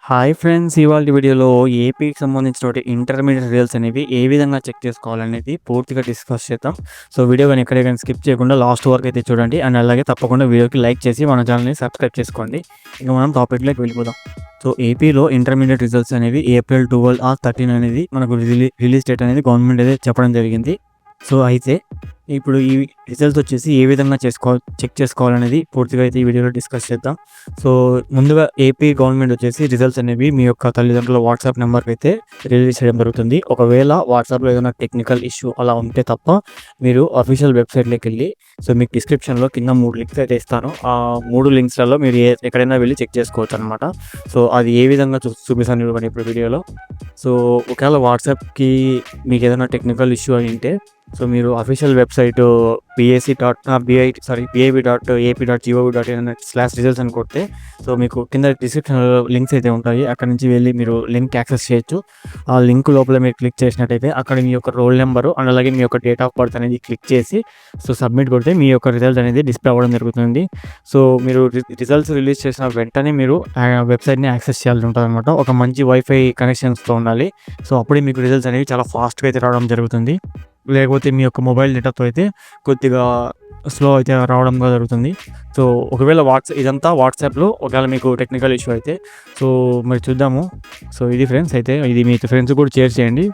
Hi friends! ఇవాల్టి వీడియోలో ఏపీకి సంబంధించినటువంటి ఇంటర్మీడియేట్ రిజల్ట్స్ అనేవి ఏ విధంగా చెక్ చేసుకోవాలనేది పూర్తిగా డిస్కస్ చేద్దాం. సో, వీడియో గాని ఎక్కడ గాని స్కిప్ చేయకుండా లాస్ట్ వరకు అయితే చూడండి. అండ్ అలాగే తప్పకుండా వీడియోకి లైక్ చేసి మన ఛానల్‌ని సబ్స్క్రైబ్ చేసుకోండి. ఇక మనం టాపిక్‌లోకి వెళ్ళిపోదాం. సో, ఏపీలో ఇంటర్మీడియేట్ రిజల్ట్స్ అనేవి ఏప్రిల్ 12 ఆర్ 13 అనేది మనకు రిలీజ్ డేట్ అనేది గవర్నమెంట్ అయితే చెప్పడం జరిగింది. సో, అయితే ఇప్పుడు ఈ రిజల్ట్స్ వచ్చేసి ఏ విధంగా చెక్ చేసుకోవాలనేది పూర్తిగా అయితే ఈ వీడియోలో డిస్కస్ చేద్దాం. సో, ముందుగా ఏపీ గవర్నమెంట్ వచ్చేసి రిజల్ట్స్ అనేవి మీ యొక్క తల్లిదండ్రుల వాట్సాప్ నెంబర్కి అయితే రిలీజ్ చేయడం జరుగుతుంది. ఒకవేళ వాట్సాప్లో ఏదైనా టెక్నికల్ ఇష్యూ అలా ఉంటే తప్ప మీరు అఫీషియల్ వెబ్సైట్లోకి వెళ్ళి, సో మీకు డిస్క్రిప్షన్లో కింద 3 లింక్స్ అయితే ఇస్తాను. ఆ 3 లింక్స్లలో మీరు ఎక్కడైనా వెళ్ళి చెక్ చేసుకోవచ్చు అనమాట. సో, అది ఏ విధంగా చూపిస్తాను చూడండి ఇప్పుడు వీడియోలో. సో, ఒకవేళ వాట్సాప్కి మీకు ఏదైనా టెక్నికల్ ఇష్యూ అయి ఉంటే, సో మీరు అఫీషియల్ వెబ్సైట్ bit.ap.gov.in/results అని కొడితే, సో మీకు కింద డిస్క్రిప్షన్లో లింక్స్ అయితే ఉంటాయి. అక్కడ నుంచి వెళ్ళి మీరు లింక్ యాక్సెస్ చేయొచ్చు. ఆ లింక్ లోపల మీరు క్లిక్ చేసినట్టయితే అక్కడ మీ యొక్క రోల్ నెంబరు అండ్ అలాగే మీ యొక్క డేట్ ఆఫ్ బర్త్ అనేది క్లిక్ చేసి, సో సబ్మిట్ కొడితే మీ యొక్క రిజల్ట్ అనేది డిస్ప్లే అవ్వడం జరుగుతుంది. సో మీరు రిజల్ట్స్ రిలీజ్ చేసిన వెంటనే మీరు వెబ్సైట్ని యాక్సెస్ చేయాల్సి ఉంటుంది అనమాట. ఒక మంచి వైఫై కనెక్షన్స్తో ఉండాలి. సో అప్పుడే మీకు రిజల్ట్స్ అనేవి చాలా ఫాస్ట్గా అయితే రావడం జరుగుతుంది. లేకపోతే మీ యొక్క మొబైల్ డేటాతో అయితే కొద్దిగా స్లో అయితే రావడంగా జరుగుతుంది. సో ఒకవేళ ఇదంతా వాట్సాప్లో ఒకవేళ మీకు టెక్నికల్ ఇష్యూ అయితే, సో మరి చూద్దాము. సో ఇది ఫ్రెండ్స్, అయితే ఇది మీ ఫ్రెండ్స్ కూడా షేర్ చేయండి.